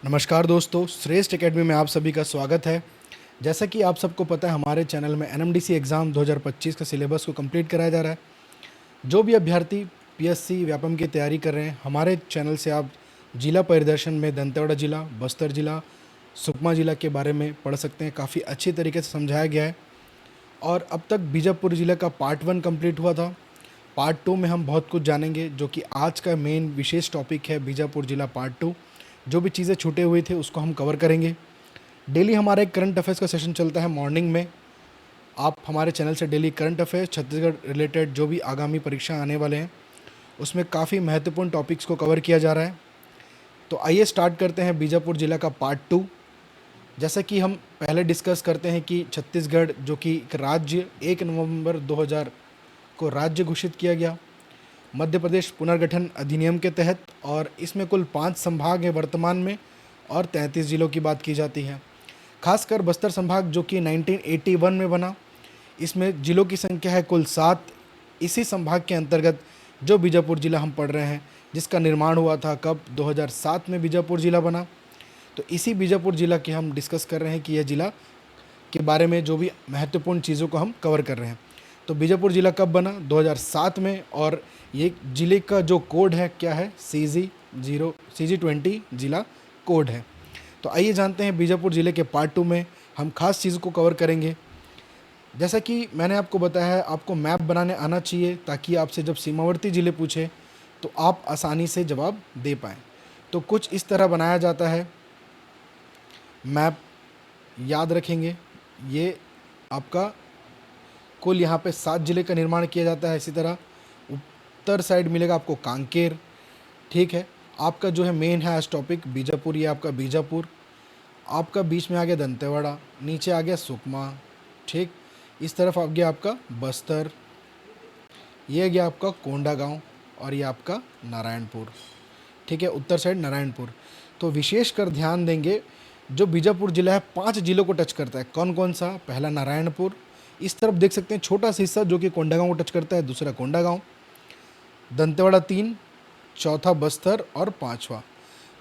नमस्कार दोस्तों, श्रेष्ठ एकेडमी में आप सभी का स्वागत है। जैसा कि आप सबको पता है, हमारे चैनल में एनएमडीसी एग्ज़ाम 2025 का सिलेबस को कंप्लीट कराया जा रहा है। जो भी अभ्यर्थी पीएससी व्यापम की तैयारी कर रहे हैं, हमारे चैनल से आप जिला परिदर्शन में दंतेवाड़ा जिला, बस्तर जिला, सुकमा जिला के बारे में पढ़ सकते हैं। काफ़ी अच्छी तरीके से समझाया गया है। और अब तक बीजापुर जिला का पार्ट 1 कंप्लीट हुआ था। पार्ट 2 में हम बहुत कुछ जानेंगे, जो कि आज का मेन विशेष टॉपिक है बीजापुर जिला पार्ट 2। जो भी चीज़ें छूटे हुए थे उसको हम कवर करेंगे। डेली हमारा एक करंट अफेयर्स का सेशन चलता है मॉर्निंग में। आप हमारे चैनल से daily current affairs, Chhattisgarh related जो भी आगामी परीक्षा आने वाले हैं, उसमें काफ़ी महत्वपूर्ण टॉपिक्स को कवर किया जा रहा है। तो आइए स्टार्ट करते हैं बीजापुर जिला का पार्ट 2। जैसा कि हम पहले डिस्कस करते हैं कि छत्तीसगढ़ जो कि एक राज्य 1 नवंबर 2000 को राज्य घोषित किया गया मध्य प्रदेश पुनर्गठन अधिनियम के तहत, और इसमें कुल 5 संभाग हैं वर्तमान में और 33 जिलों की बात की जाती है। खासकर बस्तर संभाग जो कि 1981 में बना, इसमें जिलों की संख्या है कुल 7। इसी संभाग के अंतर्गत जो बीजापुर जिला हम पढ़ रहे हैं, जिसका निर्माण हुआ था कब, 2007 में बीजापुर जिला बना। तो इसी बीजापुर जिला के हम डिस्कस कर रहे हैं कि यह जिला के बारे में जो भी महत्वपूर्ण चीज़ों को हम कवर कर रहे हैं। तो बीजापुर जिला कब बना, 2007 में। और ये जिले का जो कोड है क्या है, CG20 जिला कोड है। तो आइए जानते हैं बीजापुर जिले के पार्ट 2 में हम खास चीज़ों को कवर करेंगे। जैसा कि मैंने आपको बताया है, आपको मैप बनाने आना चाहिए ताकि आपसे जब सीमावर्ती ज़िले पूछे तो आप आसानी से जवाब दे पाएँ। तो कुछ इस तरह बनाया जाता है मैप, याद रखेंगे। ये आपका कुल यहाँ पे 7 जिले का निर्माण किया जाता है। इसी तरह उत्तर साइड मिलेगा आपको कांकेर, ठीक है। आपका जो है मेन है आज टॉपिक बीजापुर, ये आपका बीजापुर। आपका बीच में आ गया दंतेवाड़ा, नीचे आ गया सुकमा, ठीक। इस तरफ आ गया आपका बस्तर, ये गया आपका कोंडागांव, और ये आपका नारायणपुर, ठीक है। उत्तर साइड नारायणपुर। तो विशेषकर ध्यान देंगे, जो बीजापुर जिला है 5 जिलों को टच करता है। कौन कौन सा? पहला नारायणपुर, इस तरफ देख सकते हैं छोटा सा हिस्सा जो कि कोंडागांव को टच करता है, दूसरा कोंडागांव, दंतेवाड़ा 3, चौथा बस्तर और पांचवा।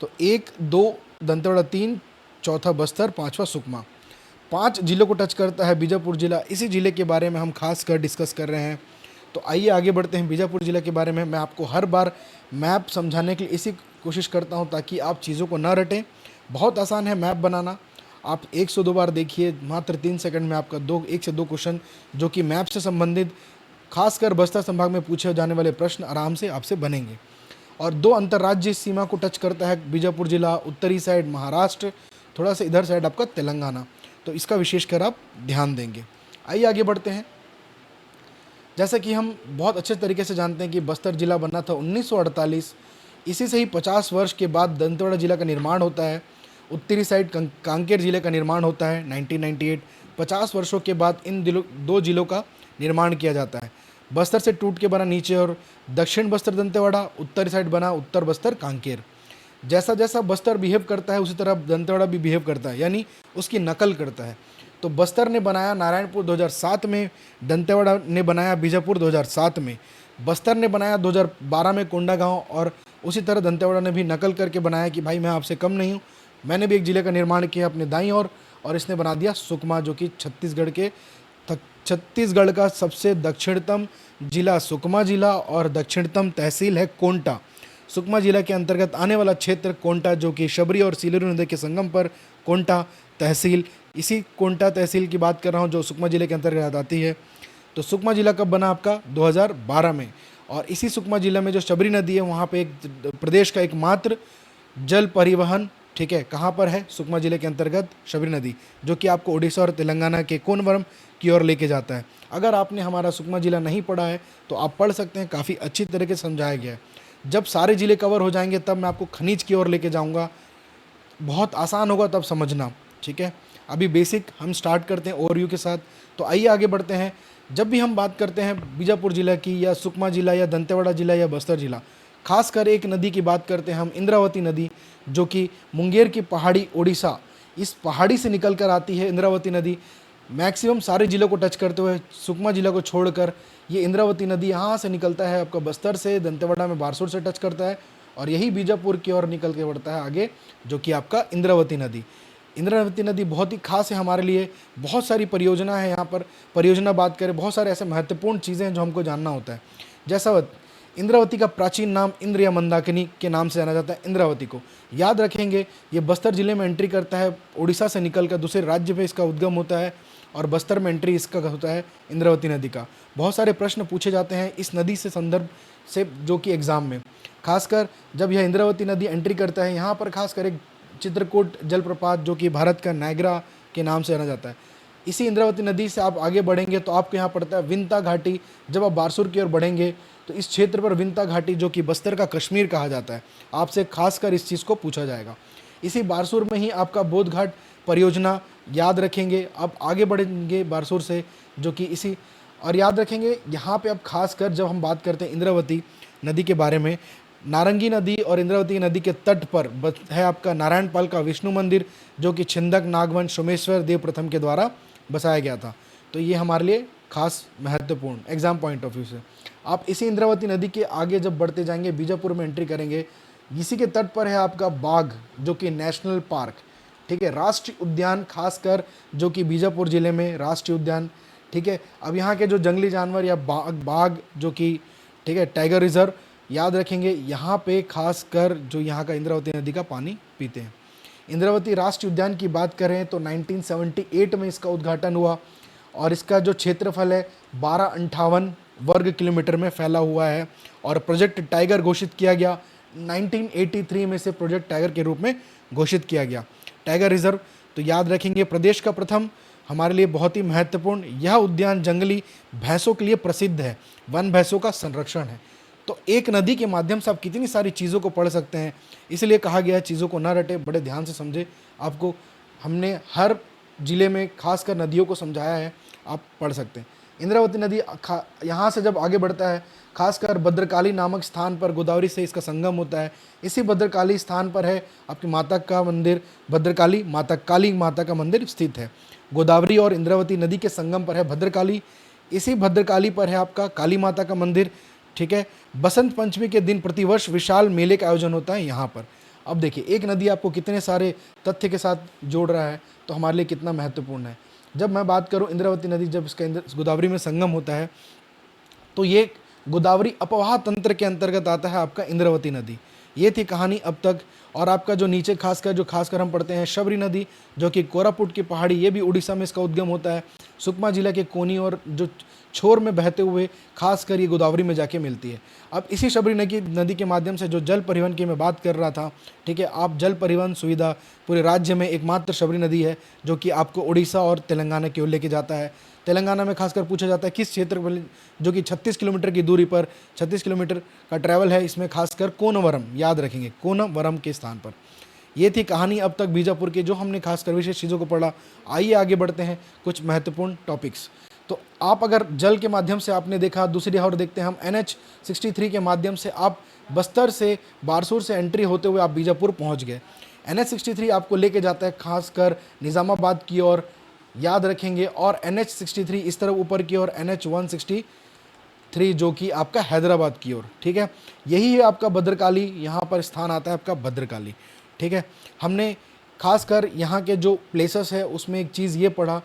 तो 1, 2 दंतेवाड़ा, 3 चौथा बस्तर, पांचवा सुकमा। 5 जिलों को टच करता है बीजापुर जिला। इसी ज़िले के बारे में हम खास कर डिस्कस कर रहे हैं। तो आइए आगे बढ़ते हैं बीजापुर जिला के बारे में। मैं आपको हर बार मैप समझाने के लिए इसी कोशिश करता हूं ताकि आप चीज़ों को ना रटें। बहुत आसान है मैप बनाना। आप 1 से 2 बार देखिए, मात्र 3 सेकंड में आपका 1 से 2 क्वेश्चन जो कि मैप से संबंधित, खासकर बस्तर संभाग में पूछे जाने वाले प्रश्न आराम से आपसे बनेंगे। और 2 अंतर्राज्यीय सीमा को टच करता है बीजापुर जिला। उत्तरी साइड महाराष्ट्र, थोड़ा सा इधर साइड आपका तेलंगाना। तो इसका विशेषकर आप ध्यान देंगे। आइए आगे बढ़ते हैं। जैसा कि हम बहुत अच्छे तरीके से जानते हैं कि बस्तर जिला बना था 1948। इसी से ही 50 वर्ष के बाद दंतेवाड़ा जिला का निर्माण होता है। उत्तरी साइड कांकेर जिले का निर्माण होता है 1998। 50 वर्षों के बाद इन 2 जिलों का निर्माण किया जाता है। बस्तर से टूट के बना नीचे और दक्षिण बस्तर दंतेवाड़ा, उत्तरी साइड बना उत्तर बस्तर कांकेर। जैसा जैसा बस्तर बिहेव करता है उसी तरह दंतेवाड़ा भी बिहेव करता है, यानी उसकी नकल करता है। तो बस्तर ने बनाया नारायणपुर 2007 में, दंतेवाड़ा ने बनाया बीजापुर 2007 में, बस्तर ने बनाया 2012 में कोंडागांव, और उसी तरह दंतेवाड़ा ने भी नकल करके बनाया कि भाई मैं आपसे कम नहीं हूँ, मैंने भी एक ज़िले का निर्माण किया अपने दाईं ओर, और इसने बना दिया सुकमा, जो कि छत्तीसगढ़ का सबसे दक्षिणतम जिला सुकमा जिला और दक्षिणतम तहसील है कोंटा। सुकमा जिला के अंतर्गत आने वाला क्षेत्र कोंटा, जो कि शबरी और सीलेरू नदी के संगम पर कोंटा तहसील, इसी कोंटा तहसील की बात कर रहा हूँ जो सुकमा जिले के अंतर्गत आती है। तो सुकमा जिला कब बना आपका? 2012 में। और इसी सुकमा जिला में जो शबरी नदी है, वहाँ पे एक प्रदेश का एकमात्र जल परिवहन, ठीक है, कहाँ पर है? सुकमा जिले के अंतर्गत शबरी नदी, जो कि आपको उड़ीसा और तेलंगाना के कोनवरम की ओर लेके जाता है। अगर आपने हमारा सुकमा जिला नहीं पढ़ा है तो आप पढ़ सकते हैं, काफ़ी अच्छी तरीके से समझाया गया है। जब सारे ज़िले कवर हो जाएंगे तब मैं आपको खनिज की ओर लेके जाऊंगा, बहुत आसान होगा तब समझना, ठीक है। अभी बेसिक हम स्टार्ट करते हैं ओवरव्यू के साथ। तो आइए आगे बढ़ते हैं। जब भी हम बात करते हैं बीजापुर जिला की, या सुकमा जिला, या दंतेवाड़ा जिला, या बस्तर जिला, खासकर एक नदी की बात करते हैं हम, इंद्रावती नदी, जो कि मुंगेर की पहाड़ी, ओडिशा, इस पहाड़ी से निकल कर आती है इंद्रावती नदी। मैक्सिमम सारे जिलों को टच करते हुए सुकमा जिला को छोड़कर ये इंद्रावती नदी यहाँ से निकलता है आपका बस्तर से, दंतेवाड़ा में बारसूर से टच करता है, और यही बीजापुर की ओर निकल के बढ़ता है आगे, जो कि आपका इंद्रावती नदी। इंद्रावती नदी बहुत ही खास है हमारे लिए, बहुत सारी परियोजना है यहाँ पर। परियोजना बात करें, बहुत सारे ऐसे महत्वपूर्ण चीज़ें हैं जो हमको जानना होता है। जैसा इंद्रावती का प्राचीन नाम इंद्र या मंदाकिनी के नाम से जाना जाता है। इंद्रावती को याद रखेंगे, ये बस्तर जिले में एंट्री करता है, उड़ीसा से निकलकर दूसरे राज्य में इसका उद्गम होता है और बस्तर में एंट्री इसका होता है इंद्रावती नदी का। बहुत सारे प्रश्न पूछे जाते हैं इस नदी से संदर्भ से, जो कि एग्ज़ाम में खासकर जब यह इंद्रावती नदी एंट्री करता है, यहाँ पर खासकर एक चित्रकूट जलप्रपात जो कि भारत का नायग्रा के नाम से जाना जाता है। इसी इंद्रावती नदी से आप आगे बढ़ेंगे तो आपको यहाँ पड़ता है विंता घाटी। जब आप बारसूर की ओर बढ़ेंगे तो इस क्षेत्र पर विंता घाटी, जो कि बस्तर का कश्मीर कहा जाता है, आपसे खासकर इस चीज़ को पूछा जाएगा। इसी बारसूर में ही आपका बोध घाट परियोजना याद रखेंगे। अब आगे बढ़ेंगे बारसूर से, जो कि इसी, और याद रखेंगे यहाँ पे अब खासकर जब हम बात करते हैं इंद्रावती नदी के बारे में, नारंगी नदी और इंद्रावती नदी के तट पर है आपका नारायणपाल का विष्णु मंदिर, जो कि छिंदक नागवंश सोमेश्वर देव प्रथम के द्वारा बसाया गया था। तो ये हमारे लिए खास महत्वपूर्ण एग्जाम पॉइंट ऑफ व्यू से। आप इसी इंद्रावती नदी के आगे जब बढ़ते जाएंगे, बीजापुर में एंट्री करेंगे, इसी के तट पर है आपका बाघ, जो कि नेशनल पार्क, ठीक है, राष्ट्रीय उद्यान, खासकर जो कि बीजापुर जिले में राष्ट्रीय उद्यान, ठीक है। अब यहाँ के जो जंगली जानवर या बाघ जो कि, ठीक है, टाइगर रिजर्व याद रखेंगे, यहाँ पे खासकर जो यहाँ का इंद्रावती नदी का पानी पीते हैं। इंद्रावती राष्ट्रीय उद्यान की बात करें तो 1978 में इसका उद्घाटन हुआ और इसका जो क्षेत्रफल है 1258 वर्ग किलोमीटर में फैला हुआ है और प्रोजेक्ट टाइगर घोषित किया गया। 1983 में से प्रोजेक्ट टाइगर के रूप में घोषित किया गया। टाइगर रिजर्व तो याद रखेंगे, प्रदेश का प्रथम, हमारे लिए बहुत ही महत्वपूर्ण, यह उद्यान जंगली भैंसों के लिए प्रसिद्ध है, वन भैंसों का संरक्षण है। तो एक नदी के माध्यम से आप कितनी सारी चीज़ों को पढ़ सकते हैं, इसलिए कहा गया है चीज़ों को ना रटे, बड़े ध्यान से समझे। आपको हमने हर जिले में खासकर नदियों को समझाया है, आप पढ़ सकते हैं। इंद्रावती नदी यहाँ से जब आगे बढ़ता है, खासकर भद्रकाली नामक स्थान पर गोदावरी से इसका संगम होता है। इसी भद्रकाली स्थान पर है आपकी माता का मंदिर, भद्रकाली माता, काली माता का मंदिर स्थित है। गोदावरी और इंद्रावती नदी के संगम पर है भद्रकाली, इसी भद्रकाली पर है आपका काली माता का मंदिर, ठीक है। बसंत पंचमी के दिन प्रतिवर्ष विशाल मेले का आयोजन होता है यहाँ पर। अब देखिए, एक नदी आपको कितने सारे तथ्य के साथ जोड़ रहा है, तो हमारे लिए कितना महत्वपूर्ण है। जब मैं बात करूँ इंद्रावती नदी, जब इसका गोदावरी में संगम होता है, तो ये गोदावरी अपवाह तंत्र के अंतर्गत आता है आपका इंद्रावती नदी। ये थी कहानी अब तक। और आपका जो नीचे खासकर हम पढ़ते हैं शबरी नदी, जो कि कोरापुट की पहाड़ी, ये भी उड़ीसा में इसका उद्गम होता है। सुकमा जिला के कोनी और जो छोर में बहते हुए खासकर ये गोदावरी में जाके मिलती है। अब इसी शबरी नदी के माध्यम से जो जल परिवहन की मैं बात कर रहा था, ठीक है, आप जल परिवहन सुविधा पूरे राज्य में एकमात्र शबरी नदी है जो कि आपको उड़ीसा और तेलंगाना की ओर लेके जाता है। तेलंगाना में खासकर पूछा जाता है किस क्षेत्र में, जो कि 36 किलोमीटर की दूरी पर 36 किलोमीटर का ट्रैवल है, इसमें खासकर कोनवरम, याद रखेंगे कोनवरम के स्थान पर। ये थी कहानी अब तक बीजापुर की, जो हमने खासकर विशेष चीज़ों को पढ़ा। आइए आगे बढ़ते हैं कुछ महत्वपूर्ण टॉपिक्स। तो आप अगर जल के माध्यम से आपने देखा, दूसरी ओर देखते हैं हम NH63 के माध्यम से आप बस्तर से, बारसूर से एंट्री होते हुए आप बीजापुर पहुंच गए। NH63 आपको लेके जाता है खासकर निज़ामाबाद की ओर, याद रखेंगे, और NH63 इस तरफ ऊपर की ओर NH163 जो कि आपका हैदराबाद की ओर, ठीक है। यही है आपका भद्रकाली, यहाँ पर स्थान आता है आपका भद्रकाली, ठीक है। हमने खासकर यहाँ के जो प्लेसेस है उसमें एक चीज़ ये पढ़ा,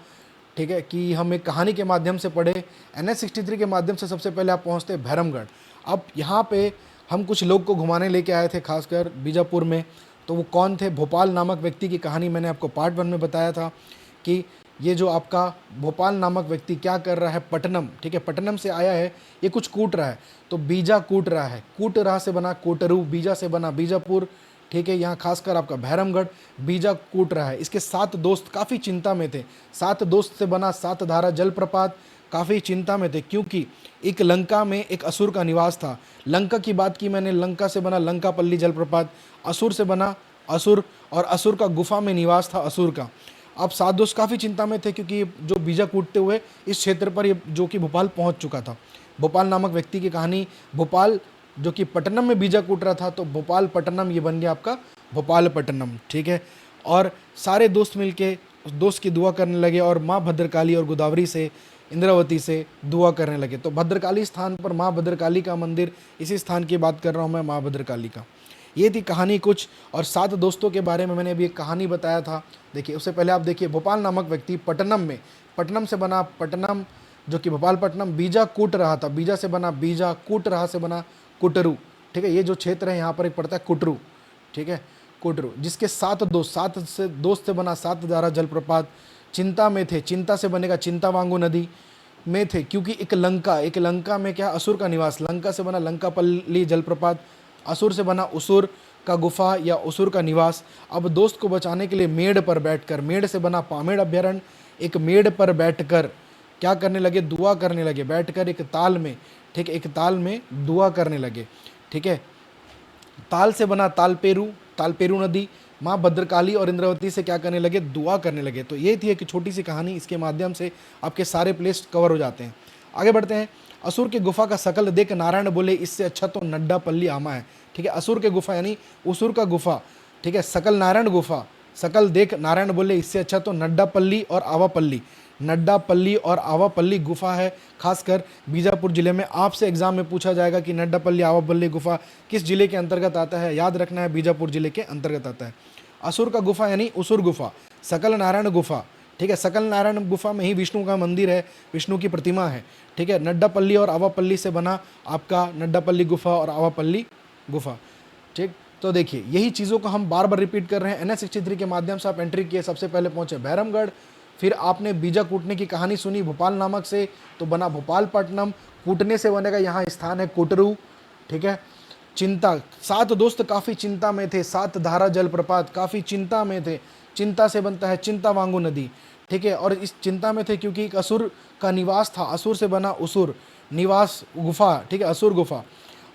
ठीक है, कि हम एक कहानी के माध्यम से पढ़े। NH63 के माध्यम से सबसे पहले आप पहुँचते हैं भैरमगढ़। अब यहाँ पे हम कुछ लोग को घुमाने लेके आए थे खासकर बीजापुर में, तो वो कौन थे? भोपाल नामक व्यक्ति की कहानी मैंने आपको पार्ट 1 में बताया था कि ये जो आपका भोपाल नामक व्यक्ति क्या कर रहा है, पटनम, ठीक है, पटनम से आया है, ये कुछ कूट रहा है, तो बीजा कूट रहा है, कूट रहा से बना कोटरू, बीजा से बना बीजापुर, ठीक है। यहाँ खासकर आपका भैरमगढ़, बीजा कूट रहा है। इसके 7 दोस्त काफ़ी चिंता में थे। 7 दोस्त से बना 7 धारा जलप्रपात काफ़ी चिंता में थे, क्योंकि एक लंका में एक असुर का निवास था। लंका की बात की मैंने, लंका से बना लंकापल्ली जलप्रपात, असुर से बना असुर, और असुर का गुफा में निवास था असुर का। अब 7 दोस्त काफ़ी चिंता में थे, क्योंकि जो बीजा कूटते हुए इस क्षेत्र पर ये जो कि भोपाल पहुंच चुका था। भोपाल नामक व्यक्ति की कहानी, भोपाल जो कि पटनम में बीजा कूट रहा था, तो भोपाल पटनम ये बन गया आपका भोपाल पटनम, ठीक है। और सारे दोस्त मिलके उस दोस्त की दुआ करने लगे और माँ भद्रकाली और गोदावरी से, इंद्रावती से दुआ करने लगे। तो भद्रकाली स्थान पर माँ भद्रकाली का मंदिर, इसी स्थान की बात कर रहा हूँ मैं, माँ भद्रकाली का। ये थी कहानी कुछ। और 7 दोस्तों के बारे में मैंने अभी एक कहानी बताया था। देखिए उससे पहले आप देखिए, भोपाल नामक व्यक्ति पट्टनम में, पट्टनम से बना पट्टनम, जो कि भोपालपट्टनम, बीजा कूट रहा था, बीजा से बना बीजा, कूट रहा से बना कुटरू। ठीक है, ये जो क्षेत्र है यहाँ पर एक पड़ता है कुटरू। ठीक है, कुटरू, जिसके 7 दोस्त, 7 से दोस्त से बना 7 धारा जलप्रपात। चिंता में थे, चिंता से बनेगा चिंतावांगू नदी में थे, क्योंकि एक लंका में क्या, असुर का निवास, लंका से बना लंकापल्ली जलप्रपात, असुर से बना उसुर का गुफा या उसुर का निवास। अब दोस्त को बचाने के लिए मेड़ पर बैठकर, मेड़ से बना पामेड़ अभ्यारण्य, एक मेड़ पर बैठकर क्या करने लगे, दुआ करने लगे, बैठकर एक ताल में, ठीक है, एक ताल में दुआ करने लगे। ठीक है, ताल से बना तालपेरू, तालपेरू नदी, माँ भद्रकाली और इंद्रावती से क्या करने लगे, दुआ करने लगे। तो ये थी एक छोटी सी कहानी, इसके माध्यम से आपके सारे प्लेस कवर हो जाते हैं। आगे बढ़ते हैं। असुर के गुफा का सकल देख नारायण बोले, इससे अच्छा तो नड्डा पल्ली आमा है। ठीक है, असुर के गुफा यानी उसुर का गुफा, ठीक है, सकल नारायण गुफा, सकल देख नारायण बोले, इससे अच्छा तो नड्डा पल्ली और आवापल्ली, नड्डा पल्ली और आवापल्ली गुफा है। खासकर बीजापुर जिले में आपसे एग्जाम में पूछा जाएगा कि नड्डा पल्ली आवापल्ली गुफा किस जिले के अंतर्गत आता है, याद रखना है बीजापुर जिले के अंतर्गत आता है। असुर का गुफा यानी उसुर गुफा, सकल नारायण गुफा, ठीक है, सकल नारायण गुफा में ही विष्णु का मंदिर है, विष्णु की प्रतिमा है। ठीक है, नड्डापल्ली और आवापल्ली से बना आपका नड्डापल्ली गुफा और आवापल्ली गुफा। ठीक, तो देखिए यही चीज़ों को हम बार बार रिपीट कर रहे हैं। NH63 के माध्यम से आप एंट्री किए, सबसे पहले पहुंचे भैरमगढ़, फिर आपने बीजा कूटने की कहानी सुनी भोपाल नामक से, तो बना भोपालपट्टनम, कूटने से बनेगा यहाँ स्थान है कुटरू। ठीक है, चिंता, 7 दोस्त काफ़ी चिंता में थे, 7 धारा जलप्रपात काफ़ी चिंता में थे, चिंता से बनता है चिंतावांगू नदी। ठीक है, और इस चिंता में थे क्योंकि एक असुर का निवास था, असुर से बना उसुर निवास गुफा, ठीक है, असुर गुफा।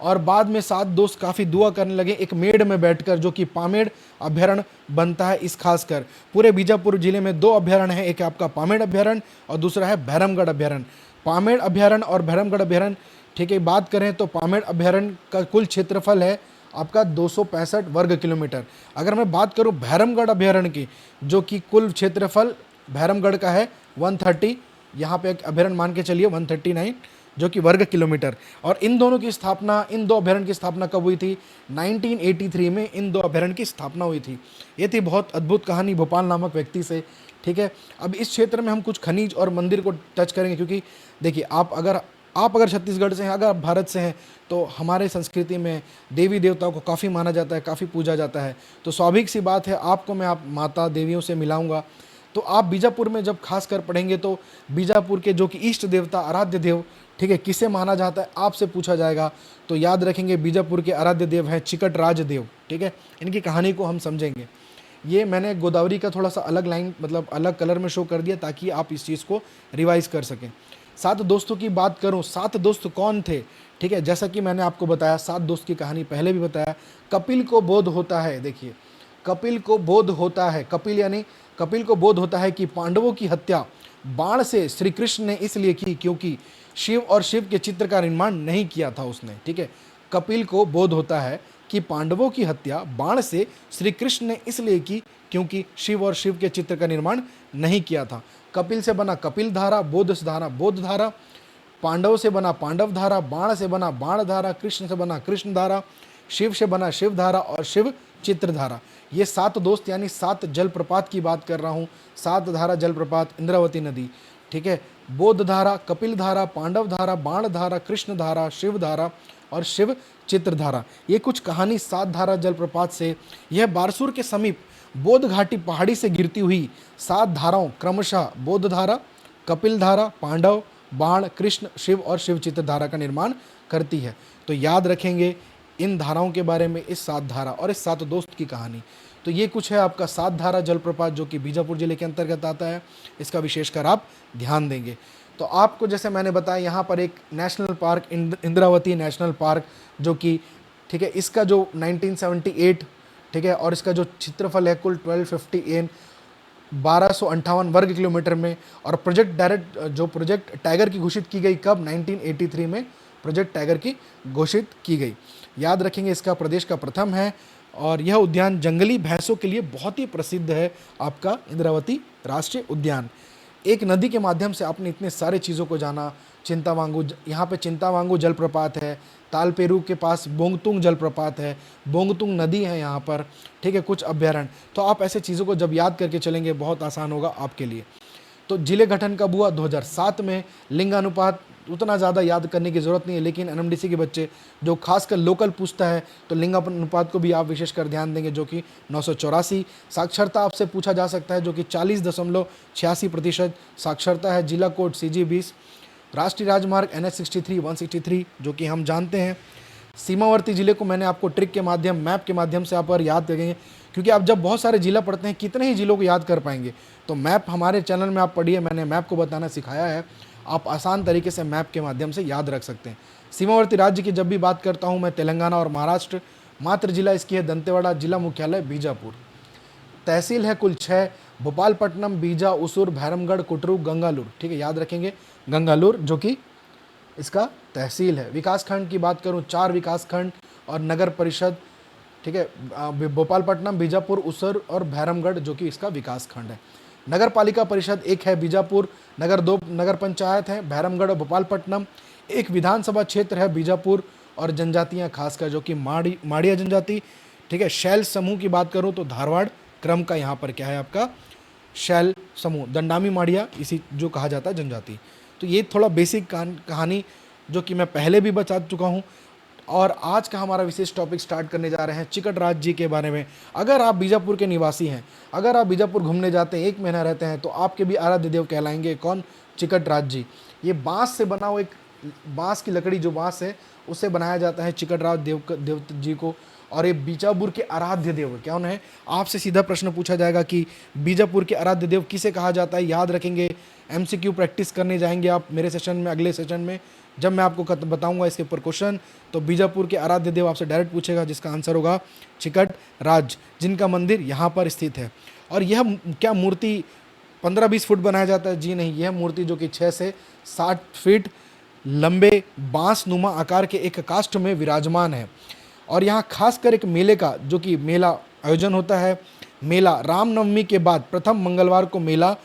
और बाद में 7 दोस्त काफ़ी दुआ करने लगे एक मेड़ में बैठकर, जो कि पामेड़ अभ्यारण्य बनता है। इस खासकर पूरे बीजापुर जिले में 2 अभ्यारण्य हैं, एक आपका पामेड़ अभ्यारण्य और दूसरा है भैरमगढ़ अभ्यारण्य। पामेड़ अभ्यारण्य और भैरमगढ़ अभ्यारण्य, ठीक है, बात करें तो पामेड़ अभ्यारण्य का कुल क्षेत्रफल है आपका 265 वर्ग किलोमीटर। अगर मैं बात करूं भैरमगढ़ अभ्यारण्य की, जो कि कुल क्षेत्रफल भैरमगढ़ का है 130, यहाँ पे एक अभ्यारण्य मान के चलिए 139, जो कि वर्ग किलोमीटर। और इन दोनों की स्थापना, इन 2 अभ्यारण्य की स्थापना कब हुई थी, 1983 में इन 2 अभ्यारण्य की स्थापना हुई थी। ये थी बहुत अद्भुत कहानी भोपाल नामक व्यक्ति से। ठीक है, अब इस क्षेत्र में हम कुछ खनिज और मंदिर को टच करेंगे, क्योंकि देखिए आप अगर छत्तीसगढ़ से हैं, अगर आप भारत से हैं, तो हमारे संस्कृति में देवी देवताओं को काफ़ी माना जाता है, काफ़ी पूजा जाता है। तो स्वाभाविक सी बात है, आपको मैं आप माता देवियों से मिलाऊंगा। तो आप बीजापुर में जब खास कर पढ़ेंगे तो बीजापुर के जो कि इष्ट देवता, आराध्य देव, ठीक है, किसे माना जाता है आपसे पूछा जाएगा, तो याद रखेंगे बीजापुर के आराध्य देव हैं चिकट राज देव। ठीक है, इनकी कहानी को हम समझेंगे। ये मैंने गोदावरी का थोड़ा सा अलग लाइन, मतलब अलग कलर में शो कर दिया ताकि आप इस चीज़ को रिवाइज कर सकें। 7 दोस्तों की बात करूं, 7 दोस्त कौन थे, ठीक है, जैसा कि मैंने आपको बताया 7 दोस्त की कहानी पहले भी बताया। कपिल को बोध होता है, देखिए कपिल को बोध होता है, कपिल यानी कपिल को बोध होता है कि पांडवों की हत्या बाण से श्री कृष्ण ने इसलिए की क्योंकि शिव और शिव के चित्र का निर्माण नहीं किया था उसने। ठीक है, कपिल को बोध होता है कि पांडवों की हत्या बाण से श्री कृष्ण ने इसलिए की क्योंकि शिव और शिव के चित्र का निर्माण नहीं किया था। कपिल से बना कपिल धारा, बोध से बना बोध धारा, पांडव से बना पांडव धारा, बाण से बना बाण धारा, कृष्ण से बना कृष्ण धारा, शिव से बना शिव धारा और शिव चित्र धारा। ये 7 दोस्त यानी 7 जलप्रपात की बात कर रहा हूँ, 7 धारा जलप्रपात, इंद्रावती नदी। ठीक है, बोध धारा, कपिल धारा, पांडव धारा, बाण धारा, कृष्ण धारा, शिव धारा और शिव चित्र धारा। ये कुछ कहानी 7 धारा जलप्रपात से। यह बारसूर के समीप बोध घाटी पहाड़ी से गिरती हुई 7 धाराओं क्रमशः बोध धारा, कपिल धारा, पांडव, बाण, कृष्ण, शिव और शिव चित्र धारा का निर्माण करती है। तो याद रखेंगे इन धाराओं के बारे में, इस 7 धारा और इस 7 दोस्त की कहानी। तो ये कुछ है आपका 7 धारा जलप्रपात, जो कि बीजापुर जिले के अंतर्गत आता है। इसका विशेषकर आप ध्यान देंगे। तो आपको जैसे मैंने बताया, यहाँ पर एक national park, Indravati national park, जो कि ठीक है, इसका जो 1978, ठीक है, और इसका जो क्षेत्रफल है कुल 1250 एन 1258 वर्ग किलोमीटर में। और प्रोजेक्ट टाइगर की घोषित की गई कब, 1983 में प्रोजेक्ट टाइगर की घोषित की गई। याद रखेंगे इसका प्रदेश का प्रथम है और यह उद्यान जंगली भैंसों के लिए बहुत ही प्रसिद्ध है, आपका इंद्रावती राष्ट्रीय उद्यान। एक नदी के माध्यम से आपने इतने सारे चीज़ों को जाना। चिंतावांगू, यहाँ पे चिंतावांगू जलप्रपात है, तालपेरू के पास बोंगतुंग जलप्रपात है, बोंगतुंग नदी है यहाँ पर, ठीक है, कुछ अभ्यारण्य। तो आप ऐसे चीज़ों को जब याद करके चलेंगे बहुत आसान होगा आपके लिए। तो जिले गठन कब हुआ? 2007 में। लिंगानुपात उतना ज़्यादा याद करने की ज़रूरत नहीं है, लेकिन एनएमडीसी के बच्चे जो खासकर लोकल पूछता है तो लिंगानुपात को भी आप विशेषकर ध्यान देंगे, जो कि 984। साक्षरता आपसे पूछा जा सकता है, जो कि 40.86% साक्षरता है। जिला कोड CG20। राष्ट्रीय राजमार्ग NH 63 163, जो कि हम जानते हैं। सीमावर्ती जिले को मैंने आपको ट्रिक के माध्यम, मैप के माध्यम से आप और याद करेंगे, क्योंकि आप जब बहुत सारे जिला पढ़ते हैं कितने ही जिलों को याद कर पाएंगे। तो मैप हमारे चैनल में आप पढ़िए, मैंने मैप को बताना सिखाया है, आप आसान तरीके से मैप के माध्यम से याद रख सकते हैं। सीमावर्ती राज्य की जब भी बात करता हूँ मैं तेलंगाना और महाराष्ट्र, मात्र जिला इसकी है दंतेवाड़ा, जिला मुख्यालय बीजापुर। तहसील है कुल 6, भोपालपट्टनम, बीजा, उसूर, भैरमगढ़, कुटरू, गंगालूर, ठीक है, याद रखेंगे गंगालूर, जो कि इसका तहसील है। विकास खंड की बात करूं, 4 विकास खंड और नगर परिषद, ठीक है, भोपालपट्टनम, बीजापुर, उसूर और भैरमगढ़, जो कि इसका विकास खंड है। नगर पालिका परिषद 1 है बीजापुर, नगर 2 नगर पंचायत है भैरमगढ़ और भोपालपट्टनम, 1 विधानसभा क्षेत्र है बीजापुर, और जनजातियां खासकर जो कि माड़िया जनजाति, ठीक है। शैल समूह की बात करूं तो धारवाड़ क्रम का यहाँ पर क्या है आपका शैल समूह, दंडामी माड़िया इसी जो कहा जाता है जनजाति। तो ये थोड़ा बेसिक कहानी जो कि मैं पहले भी बता चुका हूँ। और आज का हमारा विशेष टॉपिक स्टार्ट करने जा रहे हैं चिकट राज जी के बारे में। अगर आप बीजापुर के निवासी हैं, अगर आप बीजापुर घूमने जाते हैं, 1 महीना रहते हैं, तो आपके भी आराध्य देव कहलाएंगे। कौन? चिकट राज जी। ये बांस से बना हुआ, एक बांस की लकड़ी जो बांस है उससे बनाया जाता है चिकट राज देव जी को। और ये बीजापुर के आराध्य देव क्या है? आपसे सीधा प्रश्न पूछा जाएगा कि बीजापुर के आराध्य देव किसे कहा जाता है, याद रखेंगे। MCQ प्रैक्टिस करने जाएंगे आप मेरे सेशन में, अगले सेशन में जब मैं आपको बताऊंगा इसके ऊपर क्वेश्चन, तो बीजापुर के आराध्य देव आपसे डायरेक्ट पूछेगा, जिसका आंसर होगा चिकट राज, जिनका मंदिर यहाँ पर स्थित है। और यह क्या मूर्ति 15-20 फुट बनाया जाता है? जी नहीं, यह मूर्ति जो कि 6 से 7 फीट लंबे बांस नुमा आकार के एक काष्ठ में विराजमान है। और यहाँ खासकर एक मेले का, जो कि मेला आयोजन होता है, मेला रामनवमी के बाद प्रथम मंगलवार को मेला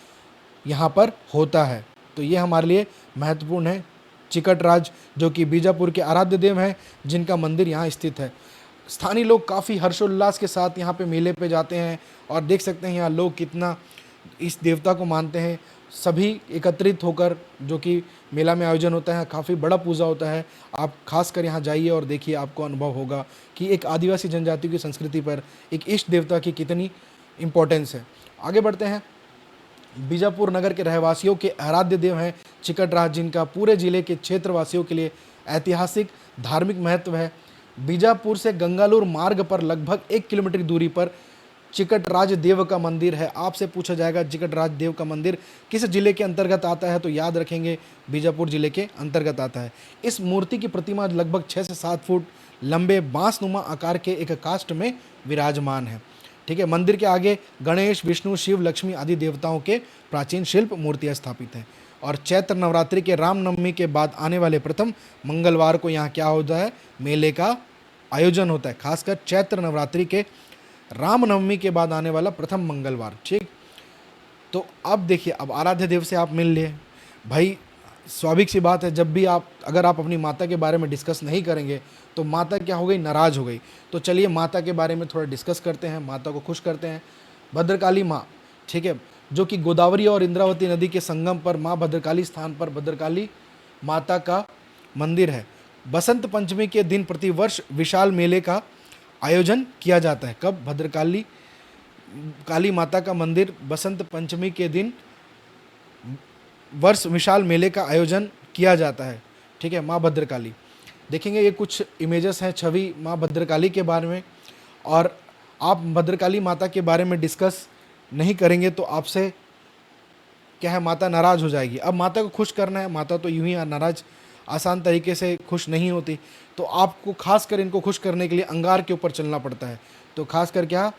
यहाँ पर होता है। तो ये हमारे लिए महत्वपूर्ण है। चिकट राज जो कि बीजापुर के आराध्य देव हैं, जिनका मंदिर यहाँ स्थित है। स्थानीय लोग काफ़ी हर्षोल्लास के साथ यहाँ पे मेले पे जाते हैं, और देख सकते हैं यहाँ लोग कितना इस देवता को मानते हैं। सभी एकत्रित होकर, जो कि मेला में आयोजन होता है, काफ़ी बड़ा पूजा होता है। आप खासकर यहाँ जाइए और देखिए, आपको अनुभव होगा कि एक आदिवासी जनजाति की संस्कृति पर एक इष्ट देवता की कितनी इम्पोर्टेंस है। आगे बढ़ते हैं। बीजापुर नगर के रहवासियों के आराध्य देव हैं चिकट राज, जिनका पूरे जिले के क्षेत्रवासियों के लिए ऐतिहासिक धार्मिक महत्व है। बीजापुर से गंगालूर मार्ग पर लगभग 1 किलोमीटर दूरी पर चिकट राज देव का मंदिर है। आपसे पूछा जाएगा चिकट राज देव का मंदिर किस जिले के अंतर्गत आता है, तो याद रखेंगे बीजापुर जिले के अंतर्गत आता है। इस मूर्ति की प्रतिमा लगभग 6 से 7 फुट लंबे बांसनुमा आकार के एक काष्ठ में विराजमान है, ठीक है। मंदिर के आगे गणेश, विष्णु, शिव, लक्ष्मी आदि देवताओं के प्राचीन शिल्प मूर्तियां स्थापित हैं। और चैत्र नवरात्रि के रामनवमी के बाद आने वाले प्रथम मंगलवार को यहाँ क्या होता है? मेले का आयोजन होता है। खासकर चैत्र नवरात्रि के रामनवमी के बाद आने वाला प्रथम मंगलवार, ठीक। तो अब देखिए, अब आराध्य देव से आप मिल लिए भाई, स्वाभाविक सी बात है, जब भी अगर आप अपनी माता के बारे में डिस्कस नहीं करेंगे तो माता क्या हो गई? नाराज़ हो गई। तो चलिए माता के बारे में थोड़ा डिस्कस करते हैं, माता को खुश करते हैं। भद्रकाली माँ, ठीक है, जो कि गोदावरी और इंद्रावती नदी के संगम पर माँ भद्रकाली स्थान पर भद्रकाली माता का मंदिर है। बसंत पंचमी के दिन प्रतिवर्ष विशाल मेले का आयोजन किया जाता है। कब? भद्रकाली काली माता का मंदिर बसंत पंचमी के दिन वर्ष विशाल मेले का आयोजन किया जाता है, ठीक है। माँ भद्रकाली देखेंगे, ये कुछ इमेजेस हैं, छवि माँ भद्रकाली के बारे में। और आप भद्रकाली माता के बारे में डिस्कस नहीं करेंगे तो आपसे क्या है, माता नाराज़ हो जाएगी। अब माता को खुश करना है, माता तो यूं ही नाराज़ आसान तरीके से खुश नहीं होती, तो आपको खासकर इनको खुश करने के लिए अंगार के ऊपर चलना पड़ता है। तो खासकर क्या,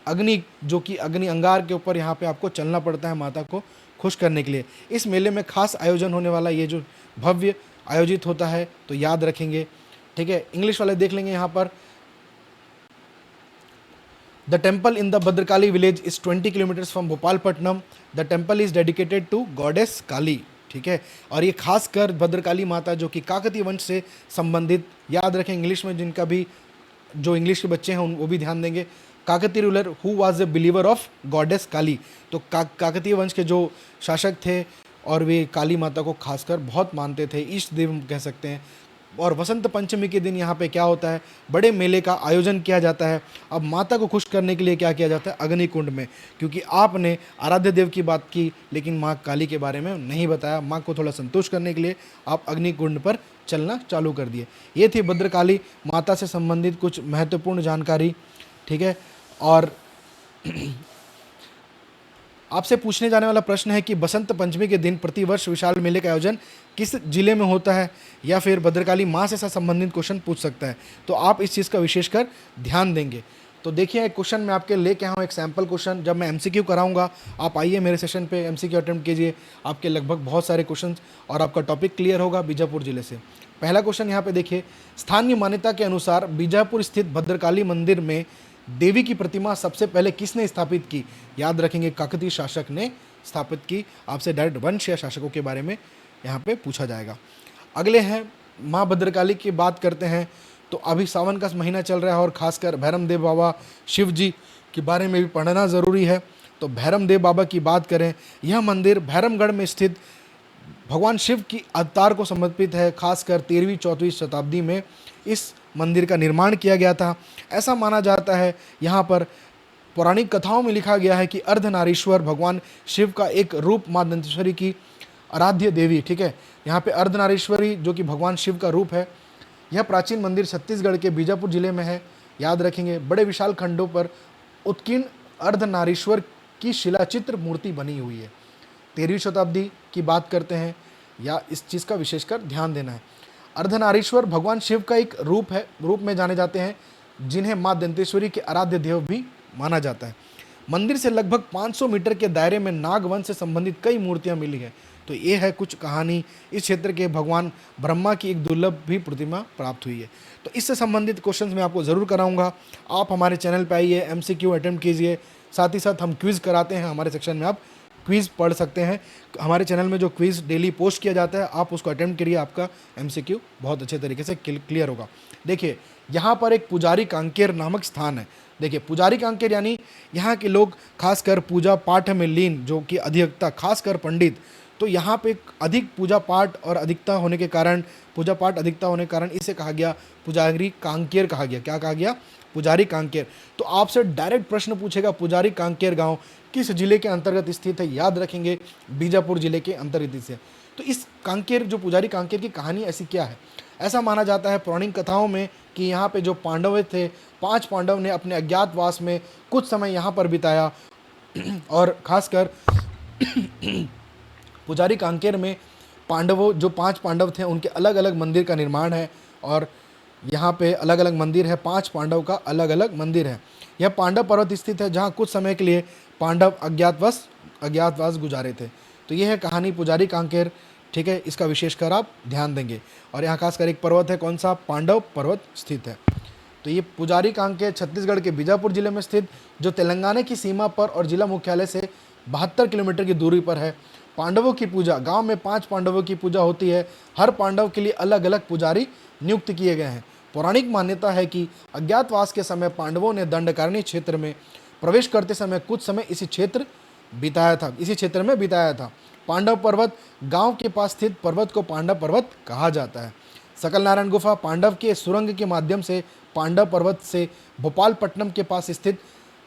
अग्नि, जो कि अग्नि अंगार के ऊपर यहाँ पे आपको चलना पड़ता है माता को खुश करने के लिए। इस मेले में खास आयोजन होने वाला ये जो भव्य आयोजित होता है, तो याद रखेंगे, ठीक है। इंग्लिश वाले देख लेंगे यहाँ पर। The temple in the Bhadrakali village is 20 kilometers from Bhopalpatnam. The temple is dedicated to goddess Kali, ठीक है। और ये खासकर भद्रकाली माता जो कि काकतीय वंश से संबंधित, याद रखें इंग्लिश में जिनका भी, जो इंग्लिश के बच्चे हैं वो भी ध्यान देंगे। Kakatiya ruler who was a believer of goddess Kali, तो काकतीय वंश के जो शासक थे और वे काली माता को खासकर बहुत मानते थे, इष्ट देव कह सकते हैं। और वसंत पंचमी के दिन यहाँ पे क्या होता है, बड़े मेले का आयोजन किया जाता है। अब माता को खुश करने के लिए क्या किया जाता है, अग्नि कुंड में, क्योंकि आपने आराध्य देव की बात की लेकिन माँ काली के बारे में नहीं बताया, माँ को थोड़ा संतुष्ट करने के लिए आप अग्नि कुंड पर चलना चालू कर दिए। ये थी भद्रकाली माता से संबंधित कुछ महत्वपूर्ण जानकारी, ठीक है। और आपसे पूछने जाने वाला प्रश्न है कि बसंत पंचमी के दिन प्रतिवर्ष विशाल मेले का आयोजन किस जिले में होता है, या फिर भद्रकाली माँ से संबंधित क्वेश्चन पूछ सकता है, तो आप इस चीज़ का विशेषकर ध्यान देंगे। तो देखिए एक क्वेश्चन मैं आपके लेके आया हूँ, एक सैम्पल क्वेश्चन। जब मैं एमसीक्यू कराऊंगा आप आइए मेरे सेशन पे, एमसीक्यू अटेम्प्ट कीजिए, आपके लगभग बहुत सारे क्वेश्चन और आपका टॉपिक क्लियर होगा बीजापुर जिले से। पहला क्वेश्चन यहाँ पे देखिए, स्थानीय मान्यता के अनुसार बीजापुर स्थित भद्रकाली मंदिर में देवी की प्रतिमा सबसे पहले किसने स्थापित की? याद रखेंगे काकतीय शासक ने स्थापित की। आपसे डायरेक्ट वंश या शासकों के बारे में यहाँ पे पूछा जाएगा। अगले हैं माँ भद्रकाली की बात करते हैं, तो अभी सावन का महीना चल रहा है और खासकर भैरम देव बाबा शिव जी के बारे में भी पढ़ना ज़रूरी है। तो भैरम देव बाबा की बात करें, यह मंदिर भैरमगढ़ में स्थित भगवान शिव की अवतार को समर्पित है। खासकर 13वीं-14वीं शताब्दी में इस मंदिर का निर्माण किया गया था। ऐसा माना जाता है, यहाँ पर पौराणिक कथाओं में लिखा गया है कि अर्धनारीश्वर भगवान शिव का एक रूप माँ दंतेश्वरी की आराध्य देवी, ठीक है। यहाँ पे अर्धनारीश्वरी जो कि भगवान शिव का रूप है। यह प्राचीन मंदिर छत्तीसगढ़ के बीजापुर जिले में है। याद रखेंगे बड़े विशाल खंडों पर उत्कीर्ण अर्धनारीश्वर की शिलाचित्र मूर्ति बनी हुई है। 13वीं शताब्दी की बात करते हैं, या इस चीज़ का विशेषकर ध्यान देना है। अर्धनारीश्वर भगवान शिव का एक रूप में जाने जाते हैं, जिन्हें माँ दंतेश्वरी के आराध्य देव भी माना जाता है। मंदिर से लगभग 500 मीटर के दायरे में नागवंश से संबंधित कई मूर्तियां मिली हैं। तो ये है कुछ कहानी। इस क्षेत्र के भगवान ब्रह्मा की एक दुर्लभ भी प्रतिमा प्राप्त हुई है। तो इससे संबंधित क्वेश्चंस मैं आपको ज़रूर कराऊंगा। आप हमारे चैनल पर आइए, एमसीक्यू अटेम्प्ट कीजिए, साथ ही साथ हम क्विज़ कराते हैं। हमारे सेक्शन में आप क्विज़ पढ़ सकते हैं। हमारे चैनल में जो क्विज़ डेली पोस्ट किया जाता है आप उसको अटेम्प्ट करिए, आपका एमसीक्यू बहुत अच्छे तरीके से क्लियर होगा। देखिए यहाँ पर एक पुजारी कांकेर नामक स्थान है। देखिए पुजारी कांकेर यानी यहाँ के लोग खासकर पूजा पाठ में लीन, जो कि अधिकता खासकर पंडित, तो यहाँ पे अधिक पूजा पाठ और अधिकता होने के कारण, पूजा पाठ अधिकता होने के कारण इसे कहा गया पुजारी कांकेर कहा गया। क्या कहा गया? पुजारी कांकेर। तो आपसे डायरेक्ट प्रश्न पूछेगा पुजारी कांकेर गांव किस जिले के अंतर्गत स्थित है? याद रखेंगे बीजापुर जिले के अंतर्गत से। तो इस कांकेर, जो पुजारी कांकेर की कहानी ऐसी क्या है? ऐसा माना जाता है पौराणिक कथाओं में कि यहाँ पे जो पांडव थे, 5 पांडव ने अपने अज्ञातवास में कुछ समय यहाँ पर बिताया और खासकर पुजारी कांकेर में पांडवों, जो 5 पांडव थे, उनके अलग अलग मंदिर का निर्माण है और यहाँ पे अलग अलग मंदिर है। 5 पांडव का अलग अलग मंदिर है। यह पांडव पर्वत स्थित है, जहाँ कुछ समय के लिए पांडव अज्ञातवास गुजारे थे। तो यह है कहानी पुजारी कांकेर, ठीक है। इसका विशेषकर आप ध्यान देंगे। और यहाँ खासकर एक पर्वत है, कौन सा? पांडव पर्वत स्थित है। तो ये पुजारी कांकेर छत्तीसगढ़ के बीजापुर जिले में स्थित, जो तेलंगाना की सीमा पर और जिला मुख्यालय से 72 किलोमीटर की दूरी पर है। पांडवों की पूजा, गांव में 5 पांडवों की पूजा होती है। हर पांडव के लिए अलग अलग पुजारी नियुक्त किए गए हैं। पौराणिक मान्यता है कि अज्ञातवास के समय पांडवों ने दंडकारण्य क्षेत्र में प्रवेश करते समय कुछ समय इसी क्षेत्र में बिताया था। पांडव पर्वत गांव के पास स्थित पर्वत को पांडव पर्वत कहा जाता है। सकल नारायण गुफा, पांडव के सुरंग के माध्यम से पांडव पर्वत से भोपालपट्टनम के पास स्थित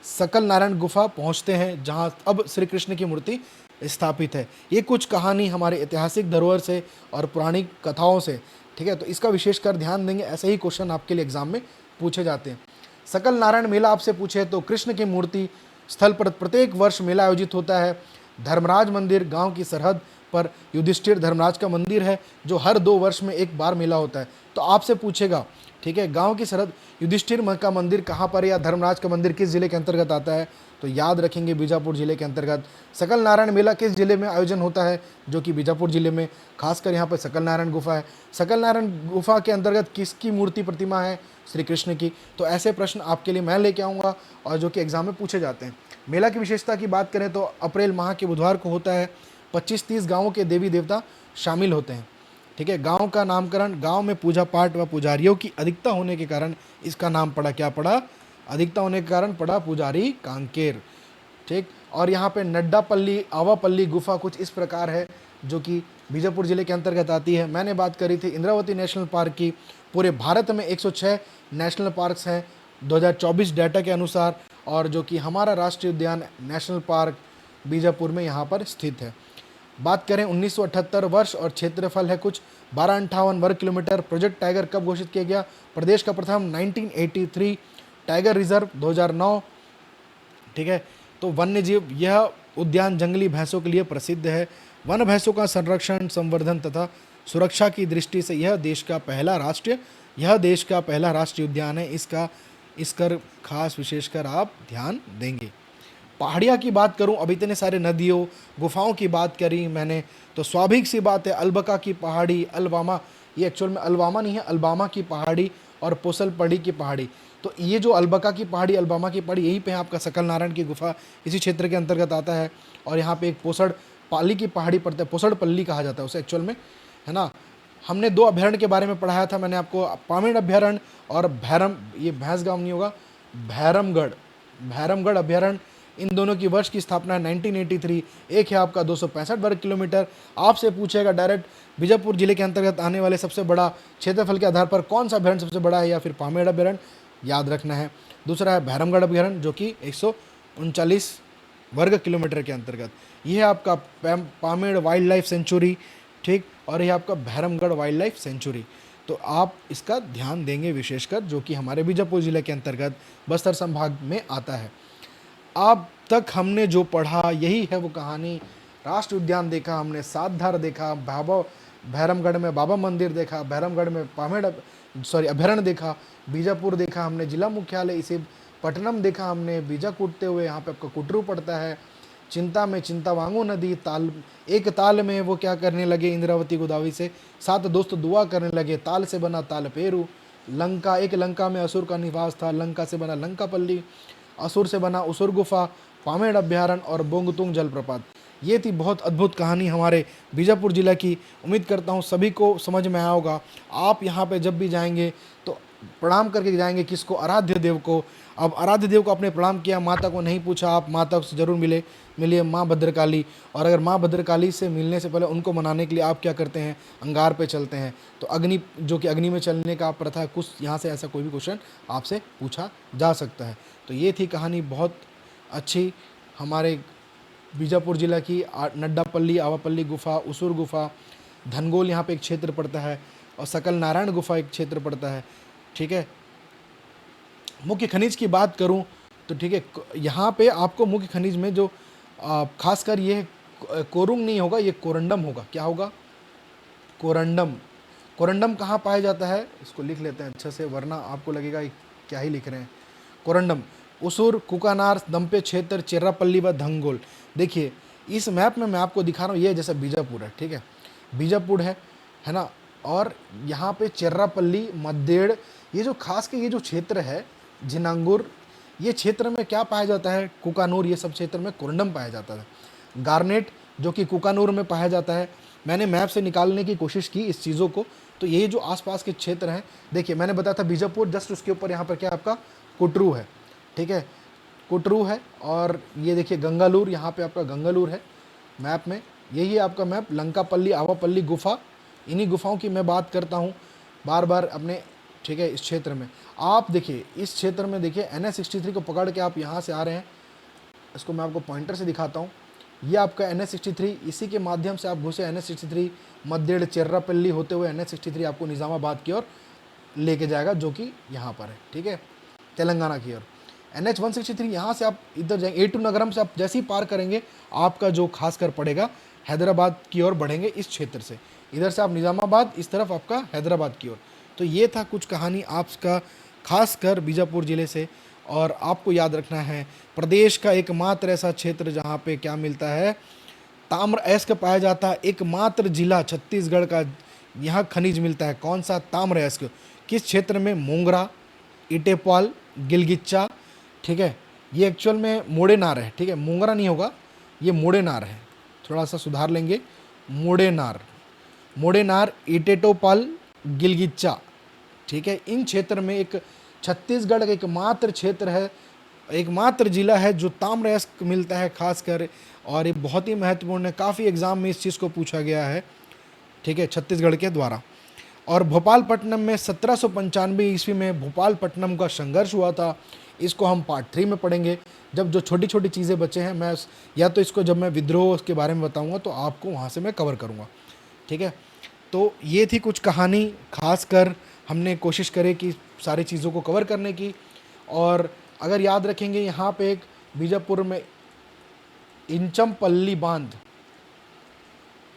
सकल नारायण गुफा पहुंचते हैं, जहां अब श्री कृष्ण की मूर्ति स्थापित है। ये कुछ कहानी हमारे ऐतिहासिक धरोहर से और पुरानी कथाओं से, ठीक है। तो इसका विशेषकर ध्यान देंगे, ऐसे ही क्वेश्चन आपके लिए एग्जाम में पूछे जाते हैं। सकल नारायण मेला आपसे पूछे तो कृष्ण की मूर्ति स्थल पर प्रत्येक वर्ष मेला आयोजित होता है। धर्मराज मंदिर गांव की सरहद पर युधिष्ठिर धर्मराज का मंदिर है, जो हर 2 वर्ष में एक बार मेला होता है। तो आपसे पूछेगा, ठीक है, गांव की सरहद युधिष्ठिर का मंदिर कहाँ पर है, या धर्मराज का मंदिर किस जिले के अंतर्गत आता है? तो याद रखेंगे बीजापुर जिले के अंतर्गत। सकल नारायण मेला किस जिले में आयोजन होता है? जो कि बीजापुर जिले में। खासकर यहाँ पर सकल नारायण गुफा है। सकल नारायण गुफा के अंतर्गत किसकी मूर्ति प्रतिमा है? श्री कृष्ण की। तो ऐसे प्रश्न आपके लिए मैं लेके आऊँगा और जो कि एग्जाम में पूछे जाते हैं। मेला की विशेषता की बात करें तो अप्रैल माह के बुधवार को होता है। 25-30 गाँवों के देवी देवता शामिल होते हैं। ठीक है, गांव का नामकरण, गांव में पूजा पाठ व पुजारियों की अधिकता होने के कारण इसका नाम पड़ा, क्या पड़ा, अधिकता होने के कारण पड़ा पुजारी कांकेर। ठीक, और यहाँ पे नड्डापल्ली आवापल्ली गुफा कुछ इस प्रकार है, जो कि बीजापुर जिले के अंतर्गत आती है। मैंने बात करी थी इंद्रावती नेशनल पार्क की। पूरे भारत में 106 नेशनल पार्क्स हैं 2024 डाटा के अनुसार, और जो कि हमारा राष्ट्रीय उद्यान नेशनल पार्क बीजापुर में यहाँ पर स्थित है। बात करें 1978 वर्ष और क्षेत्रफल है कुछ 1258 वर्ग किलोमीटर। प्रोजेक्ट टाइगर कब घोषित किया गया? प्रदेश का प्रथम 1983, टाइगर रिजर्व 2009। ठीक है, तो वन्य जीव यह उद्यान जंगली भैंसों के लिए प्रसिद्ध है। वन भैंसों का संरक्षण, संवर्धन तथा सुरक्षा की दृष्टि से यह देश का पहला राष्ट्रीय उद्यान है। इसका खास विशेषकर आप ध्यान देंगे। पहाड़िया की बात करूं, अब इतने सारे नदियों गुफाओं की बात करी मैंने, तो स्वाभाविक सी बात है अलबका की पहाड़ी, अलवामा, ये एक्चुअल में अलवामा नहीं है, अलबामा की पहाड़ी और पोसलपड़ी की पहाड़ी। तो ये जो अलबका की पहाड़ी, अलबामा की पहाड़ी, यहीं पे है आपका सकल नारायण की गुफा, इसी क्षेत्र के अंतर्गत आता है। और यहाँ पे एक पोसड़ पाली की पहाड़ी पड़ता है, पोसड़ पल्ली कहा जाता है उसे एक्चुअल में, है ना। हमने 2 अभयारण्य के बारे में पढ़ाया था मैंने आपको, पामेड़ अभयारण्य और भैरम, ये भैंस गाँव नहीं होगा, भैरमगढ़ अभयारण्य। इन दोनों की वर्ष की स्थापना है 1983। एक है आपका 265 वर्ग किलोमीटर। आपसे पूछेगा डायरेक्ट बीजापुर जिले के अंतर्गत आने वाले सबसे बड़ा क्षेत्रफल के आधार पर कौन सा अभयारण्य सबसे बड़ा है, या फिर पामेड़ अभयारण्य, याद रखना है। दूसरा है भैरमगढ़ अभयारण्य, जो कि 139 वर्ग किलोमीटर के अंतर्गत। यह है आपका पामेड़ वाइल्ड लाइफ सेंचुरी। ठीक, और यह आपका भैरमगढ़ वाइल्ड लाइफ सेंचुरी। तो आप इसका ध्यान देंगे विशेषकर, जो कि हमारे बीजापुर जिले के अंतर्गत बस्तर संभाग में आता है। अब तक हमने जो पढ़ा यही है वो कहानी। राष्ट्रीय उद्यान देखा हमने, सातधार देखा, भैरमगढ़ में बाबा मंदिर देखा, भैरमगढ़ में अभयारण्य देखा, बीजापुर देखा हमने, जिला मुख्यालय इसे पटनम देखा हमने, बीजा कूटते हुए यहाँ पे आपका कुटरू पड़ता है। चिंता में चिंतावांगू नदी, एक ताल में वो क्या करने लगे इंद्रावती गोदावरी से, 7 दोस्त दुआ करने लगे, ताल से बना ताल पेरू। लंका में असुर का निवास था, लंका से बना लंकापल्ली, असुर से बना उसुर गुफा, पामेड़ अभ्यारण्य और बोंगतुंग जलप्रपात। ये थी बहुत अद्भुत कहानी हमारे बीजापुर जिला की। उम्मीद करता हूँ सभी को समझ में आया होगा। आप यहाँ पे जब भी जाएंगे तो प्रणाम करके जाएंगे, किसको? आराध्य देव को। अब आराध्य देव को आपने प्रणाम किया, माता को नहीं पूछा, आप माता से जरूर मिलिए माँ भद्रकाली। और अगर माँ भद्रकाली से मिलने से पहले उनको मनाने के लिए आप क्या करते हैं? अंगार पे चलते हैं। तो अग्नि में चलने का प्रथा है कुछ, यहाँ से ऐसा कोई भी क्वेश्चन आपसे पूछा जा सकता है। तो ये थी कहानी बहुत अच्छी हमारे बीजापुर जिला की। नड्डापल्ली आवापल्ली गुफा, उसुर गुफा, धनगोल यहाँ पे एक क्षेत्र पड़ता है, और सकल नारायण गुफा एक क्षेत्र पड़ता है। ठीक है, मुख्य खनिज की बात करूं तो ठीक है, यहाँ पे आपको मुख्य खनिज में जो खासकर ये कोरुंग नहीं होगा, ये कोरंडम होगा। क्या होगा? कोरंडम कहाँ पाया जाता है? इसको लिख लेते हैं अच्छा से, वरना आपको लगेगा क्या ही लिख रहे हैं। कोरंडम उसुर, कुकानार, दंपे क्षेत्र, चिर्रापल्ली व धंगोल। देखिए इस मैप में मैं आपको दिखा रहा हूँ, ये जैसा बीजापुर है, ठीक है, बीजापुर है ना, और यहाँ पे चिर्रापल्ली, मद्देड़, ये जो खास के ये जो क्षेत्र है, जिनांगुर, ये क्षेत्र में क्या पाया जाता है? कुकानूर, ये सब क्षेत्र में कोरंडम पाया जाता है। गार्नेट जो कि कुकानूर में पाया जाता है। मैंने मैप से निकालने की कोशिश की इस चीज़ों को, तो ये जो आसपास के क्षेत्र हैं, देखिए मैंने बताया था बीजापुर, जस्ट उसके ऊपर यहाँ पर क्या आपका कुटरू है। ठीक है, कुटरू है, और ये देखिए गंगालूर, यहाँ पे आपका गंगालूर है मैप में। यही है आपका मैप। लंकापल्ली, आवापल्ली गुफा, इन्हीं गुफाओं की मैं बात करता हूँ बार बार अपने। ठीक है, इस क्षेत्र में आप देखिए, इस क्षेत्र में देखिए NH63 को पकड़ के आप यहाँ से आ रहे हैं, इसको मैं आपको पॉइंटर से दिखाता हूँ। ये आपका NH63, इसी के माध्यम से आप घुसे NH63, मद्देड़, चिर्रापल्ली होते हुए NH63 आपको निज़ामाबाद की ओर लेके जाएगा, जो कि यहाँ पर है। ठीक है, तेलंगाना की ओर। NH163 यहाँ से आप इधर जाएंगे, A2 नगरम से आप जैसे ही पार करेंगे, आपका जो खासकर पड़ेगा हैदराबाद की ओर बढ़ेंगे इस क्षेत्र से। इधर से आप निज़ामाबाद, इस तरफ आपका हैदराबाद की ओर। तो ये था कुछ कहानी आपका खासकर बीजापुर ज़िले से। और आपको याद रखना है, प्रदेश का एकमात्र ऐसा क्षेत्र जहाँ पे क्या मिलता है? ताम्र अयस्क पाया जाता है। एकमात्र जिला छत्तीसगढ़ का यहाँ खनिज मिलता है। कौन सा? ताम्र अयस्क। किस क्षेत्र में? मोंगरा, इटेपाल, गिलगिच्चा। ठीक है, ये एक्चुअल में मोड़े नार है। ठीक है, मोंगरा नहीं होगा, ये मोड़े नार है। थोड़ा सा सुधार लेंगे, मोडेनार, मोडेनार, इटेटोपाल, गिलगिच्चा, ठीक है। इन क्षेत्र में एक छत्तीसगढ़ का एकमात्र क्षेत्र है, एकमात्र जिला है जो ताम्रअयस्क मिलता है खासकर, और ये बहुत ही महत्वपूर्ण है, काफ़ी एग्जाम में इस चीज़ को पूछा गया है, ठीक है, छत्तीसगढ़ के द्वारा। और भोपालपट्टनम में 1795 ईस्वी में भोपालपट्टनम का संघर्ष हुआ था। इसको हम पार्ट 3 में पढ़ेंगे, जब जो छोटी छोटी चीज़ें बचे हैं मैं या तो इसको जब मैं विद्रोह के बारे में बताऊंगा तो आपको वहाँ से मैं कवर करूँगा, ठीक है। तो ये थी कुछ कहानी, खासकर हमने कोशिश करे कि सारी चीज़ों को कवर करने की। और अगर याद रखेंगे यहाँ पे एक बीजापुर में इंचमपल्ली बांध,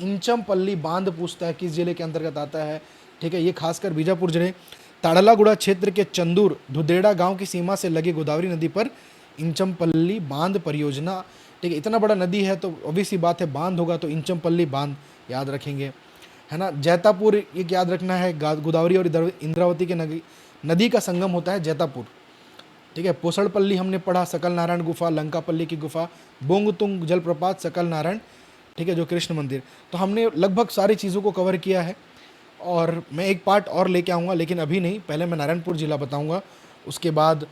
इंचमपल्ली बांध पूछता है किस जिले के अंतर्गत आता है, ठीक है। ये खासकर बीजापुर जिले ताड़लागुड़ा क्षेत्र के चंदूर धुदेड़ा गांव की सीमा से लगी गोदावरी नदी पर इंचमपल्ली बांध परियोजना, ठीक है। इतना बड़ा नदी है तो obvious सी बात है बांध होगा, तो इंचमपल्ली बांध याद रखेंगे, है ना। जैतापुर एक याद रखना है, गोदावरी और इंद्रावती के नदी का संगम होता है जैतापुर, ठीक है। पोसड़पल्ली हमने पढ़ा, सकल नारायण गुफा, लंकापल्ली की गुफा, बोंगतुंग जलप्रपात, सकल नारायण, ठीक है, जो कृष्ण मंदिर। तो हमने लगभग सारी चीज़ों को कवर किया है, और मैं एक पार्ट और लेके आऊँगा, लेकिन अभी नहीं, पहले मैं नारायणपुर जिला बताऊँगा, उसके बाद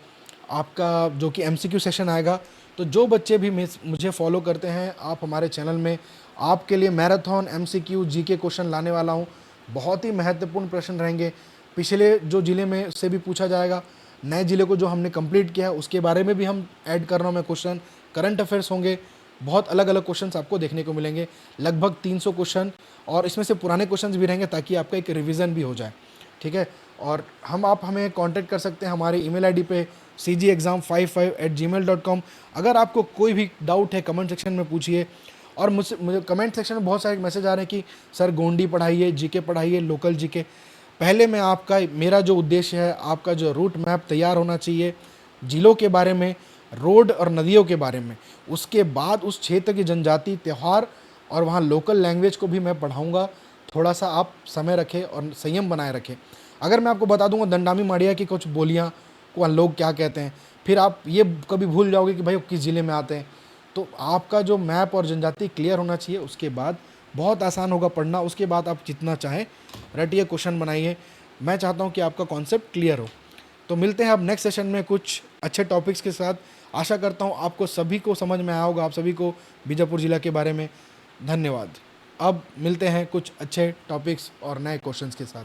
आपका जो कि MCQ सेशन आएगा। तो जो बच्चे भी मुझे फॉलो करते हैं, आप हमारे चैनल में आपके लिए मैराथन MCQ GK क्वेश्चन लाने वाला हूँ। बहुत ही महत्वपूर्ण प्रश्न रहेंगे, पिछले जो ज़िले में से भी पूछा जाएगा, नए ज़िले को जो हमने कंप्लीट किया है उसके बारे में भी हम ऐड कर रहा हूँ मैं क्वेश्चन, करंट अफेयर्स होंगे, बहुत अलग अलग क्वेश्चंस आपको देखने को मिलेंगे, लगभग 300 क्वेश्चन, और इसमें से पुराने क्वेश्चंस भी रहेंगे ताकि आपका एक रिवीजन भी हो जाए, ठीक है। और आप हमें कांटेक्ट कर सकते हैं हमारे ईमेल आईडी पे cgexam55@gmail.com। अगर आपको कोई भी डाउट है कमेंट सेक्शन में पूछिए। और मुझे कमेंट सेक्शन में बहुत सारे मैसेज आ रहे हैं कि सर गोंडी पढ़ाइए, GK पढ़ाइए, लोकल GK। पहले मैं मेरा जो उद्देश्य है, आपका जो रूट मैप तैयार होना चाहिए जिलों के बारे में, रोड और नदियों के बारे में, उसके बाद उस क्षेत्र की जनजाति, त्यौहार और वहाँ लोकल लैंग्वेज को भी मैं पढ़ाऊँगा। थोड़ा सा आप समय रखें और संयम बनाए रखें। अगर मैं आपको बता दूंगा दंडामी माड़िया की कुछ बोलियाँ को लोग क्या कहते हैं, फिर आप ये कभी भूल जाओगे कि भाई वो किस ज़िले में आते हैं। तो आपका जो मैप और जनजाति क्लियर होना चाहिए, उसके बाद बहुत आसान होगा पढ़ना। उसके बाद आप जितना चाहें रटिए, क्वेश्चन बनाइए। मैं चाहता हूँ कि आपका कॉन्सेप्ट क्लियर हो। तो मिलते हैं अब नेक्स्ट सेशन में कुछ अच्छे टॉपिक्स के साथ। आशा करता हूँ आपको सभी को समझ में आया होगा, आप सभी को बीजापुर जिला के बारे में। धन्यवाद। अब मिलते हैं कुछ अच्छे टॉपिक्स और नए क्वेश्चंस के साथ।